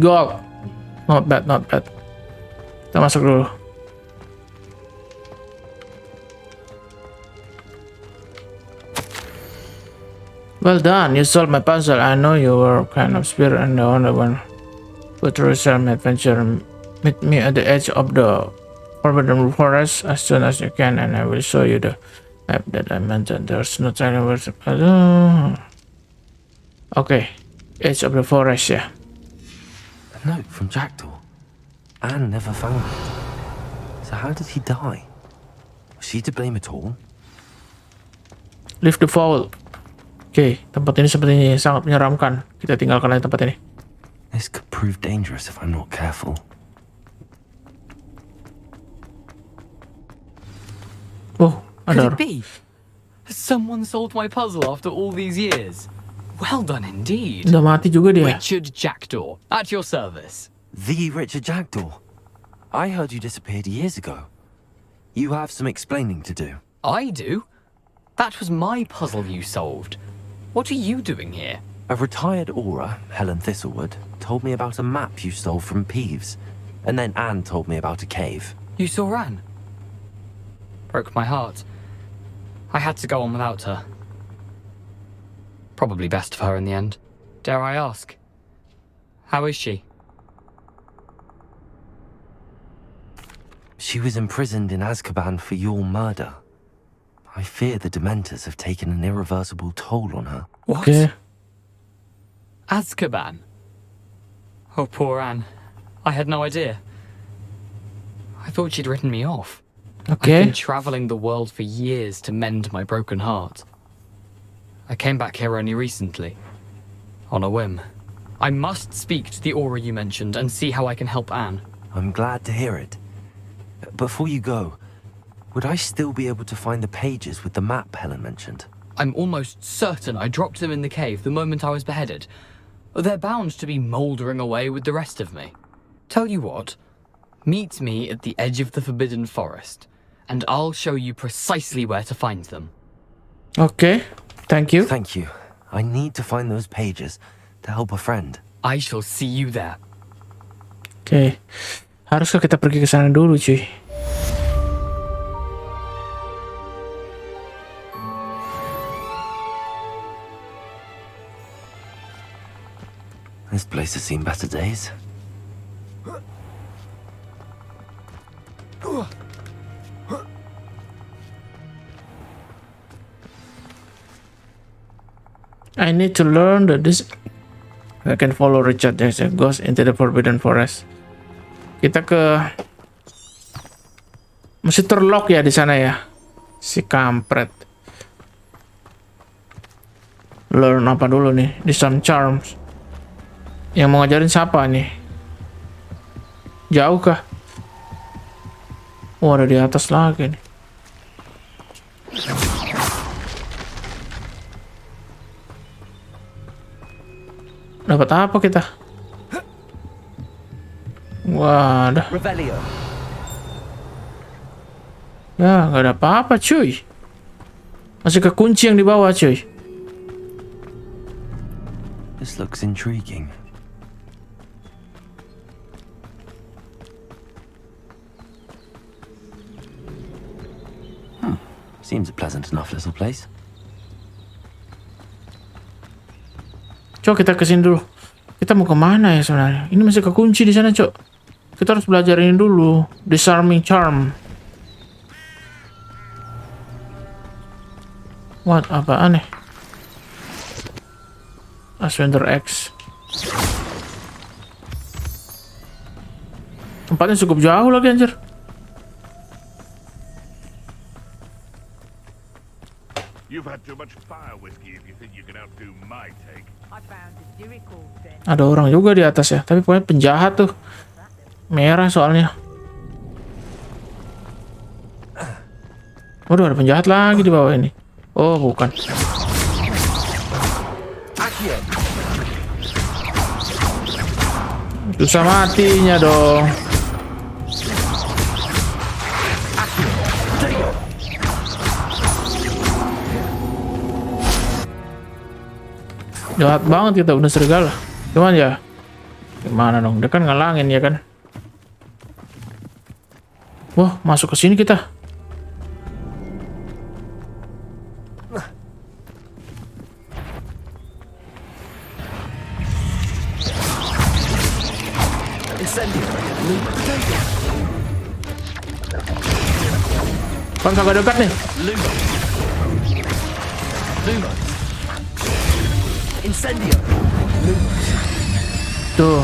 Gold. Not bad. Kita masuk dulu. Well done, you solved my puzzle. I know you were kind of spirit and the only one who truly some adventure. Meet me at the edge of the forbidden forest as soon as you can, and I will show you the map that I mentioned. There's no telling where to... Okay, edge of the forest, yeah. A note from Jackdaw. Anne never found it. So how did he die? Was she to blame at all? Leave the vault. Oke, tempat ini sepertinya sangat menyeramkan. Kita tinggalkan aja tempat ini. This could prove dangerous if I'm not careful. Oh, Could ada. it be? Has someone solved my puzzle after all these years? Well done indeed. Udah mati juga dia. Richard Jackdaw, at your service. The Richard Jackdaw. I heard you disappeared years ago. You have some explaining to do. I do? That was my puzzle you solved. What are you doing here? A retired aura, Helen Thistlewood, told me about a map you stole from Peeves. And then Anne told me about a cave. You saw Anne? Broke my heart. I had to go on without her. Probably best for her in the end. Dare I ask? How is she? She was imprisoned in Azkaban for your murder. I fear the Dementors have taken an irreversible toll on her. What? Oke. Azkaban? Oh, poor Anne. I had no idea. I thought she'd written me off. I've Oke. been traveling the world for years to mend my broken heart. I came back here only recently, on a whim. I must speak to the aura you mentioned and see how I can help Anne. I'm glad to hear it. Before you go, would I still be able to find the pages with the map Helen mentioned? I'm almost certain I dropped them in the cave the moment I was beheaded. They're bound to be mouldering away with the rest of me. Tell you what, meet me at the edge of the Forbidden Forest, and I'll show you precisely where to find them. Oke. Thank you. Thank you. I need to find those pages to help a friend. I shall see you there. Oke. Haruskah kita pergi ke sana dulu, cuy? This place has seen better days. I need to learn that this I can follow Richard Jackson goes into the Forbidden Forest. Kita ke mesti terlock ya di sana ya. Si kampret. Learn apa dulu nih? Disarm Charms. Yang mau ngajarin siapa nih? Jauh kah? Oh, ada di atas lagi nih. Dapat apa kita? Wadah. Ya, nggak ada apa-apa, cuy. Masih kekunci yang di bawah, cuy. This looks intriguing. Seems a pleasant enough little place. Cok, kita kesini dulu. Kita mau kemana ya sebenarnya? Ini masih kekunci di sana, cok. Kita harus belajar ini dulu. Disarming Charm. What? Apa aneh? Ascender X. Tempatnya cukup jauh lagi, anjir. You've had too much fire whiskey if you think you can outdo my take. Ada orang juga di atas ya, tapi pokoknya penjahat tuh. Merah soalnya. Waduh, ada penjahat lagi di bawah ini. Oh, bukan. Susah matinya dong. Jahat banget kita, udah serigala. Cuman ya, gimana dong? Dia kan ngalangin ya kan. Wah, masuk ke sini kita. Kan kagak dekat nih. Incendio. Tuh.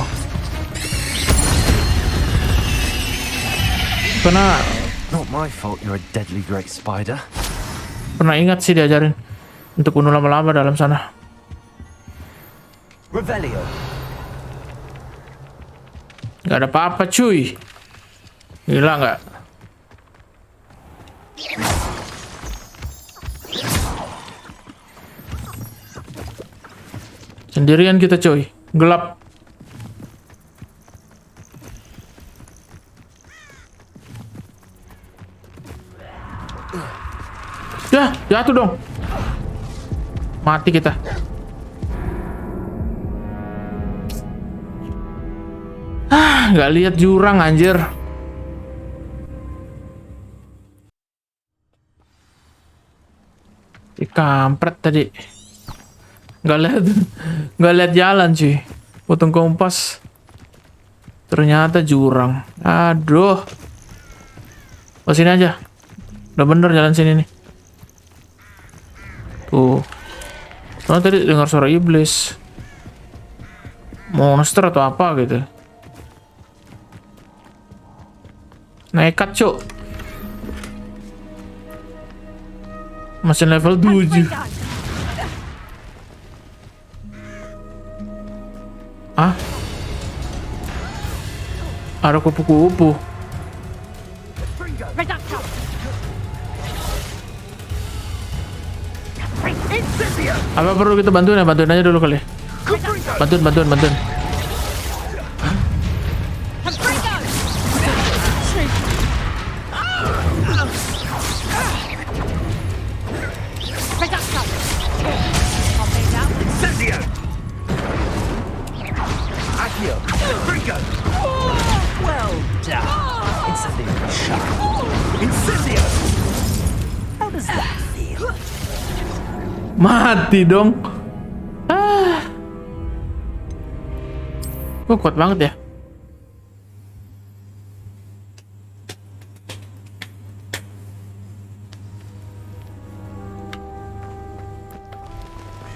Not my fault you're a deadly great spider. Pernah ingat sih diajarin. untuk bunuh lama-lama dalam sana. Revelio. Gak ada apa-apa cuy. Gila nggak? Sendirian kita cuy. Gelap. Ya, jatuh dong. Mati kita. Nggak lihat jurang anjir. Kampret tadi. Nggak lihat jalan cuy. Potong kompas. Ternyata jurang. Aduh. Oh, sini aja. Udah bener jalan sini nih. Tuh. Soalnya tadi dengar suara iblis. Monster atau apa gitu. Nekat cuk. Masih level 7. Ah? Ada kupu-kupu. Apa perlu kita bantuin ya? Bantuin aja dulu kali. Bantuin. Well done. Incendio. Incendio. How does that feel? Mati dong. Kuat banget ya.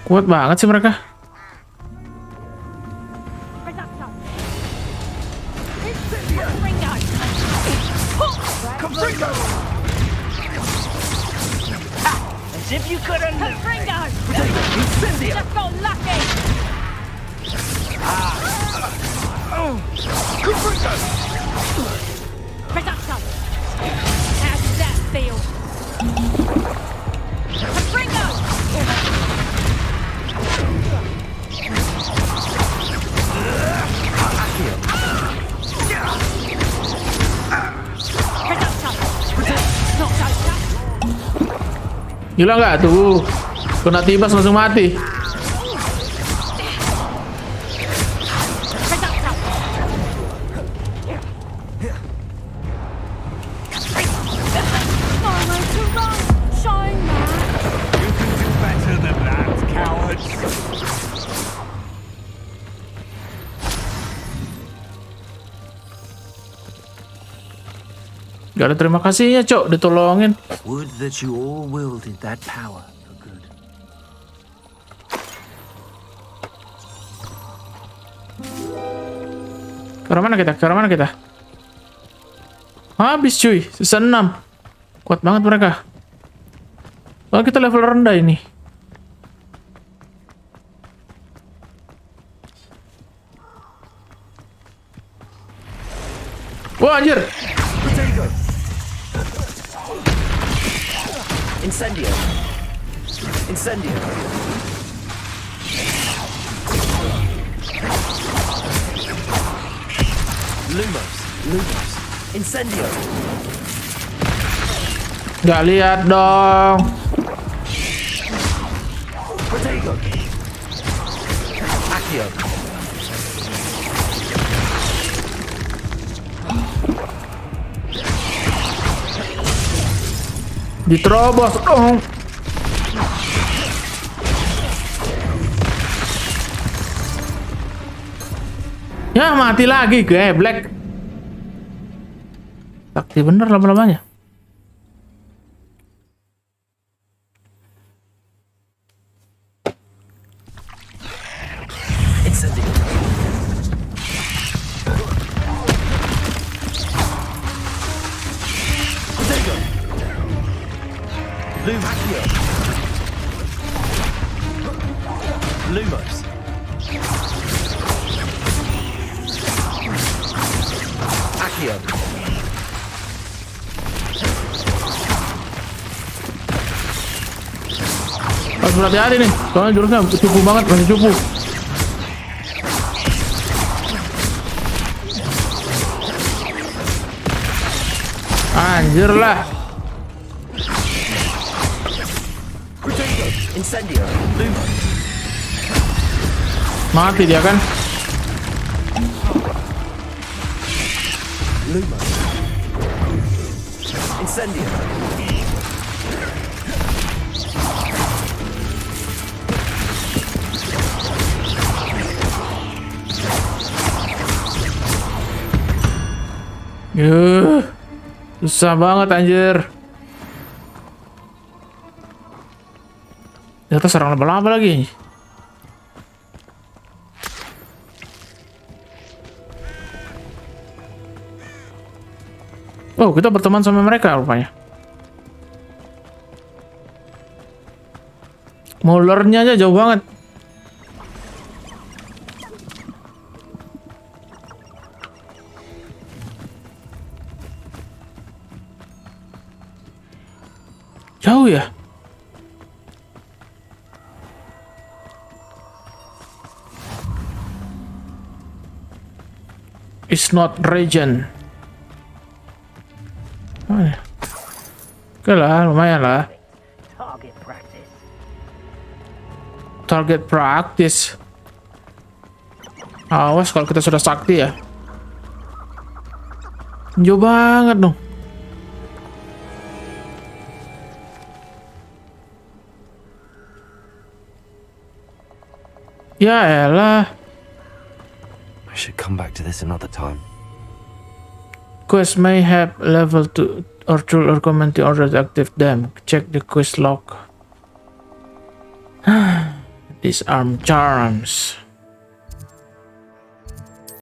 Kuat banget sih mereka. As if you could have Ringo! Incendio. Just got lucky! Reduction! How does that feel? Ringo! Gila nggak tuh? Kena tibas langsung mati. Gak ada terima kasihnya, Cok, ditolongin. Would that you all wielded that power for good. Ke arah mana kita? Habis cuy, sisa 6. Kuat banget mereka. Soalnya kita level rendah ini. Wah anjir. Incendio. Lumos. Incendio. Gak lihat dong. Protego. Accio. Diterobos dong. Ya mati lagi geblek. Sakti bener lama-lamanya. Harus berhati-hati nih, soalnya jurusnya cupu banget, masih cupu. Anjir lah. Mati dia kan? Susah banget anjir. Ternyata serang laba-laba lagi. Oh, kita berteman sama mereka rupanya. Mollernya aja jauh banget. Jauh ya? It's not region. Oh, ya. Oke lah, lumayan lah. Target practice. Awas kalau kita sudah sakti ya. Jauh banget dong. Ya elah. I should come back to this another time. Quest may have level 2 or tool or comment to order to active them. Check the quest log. Disarm charms.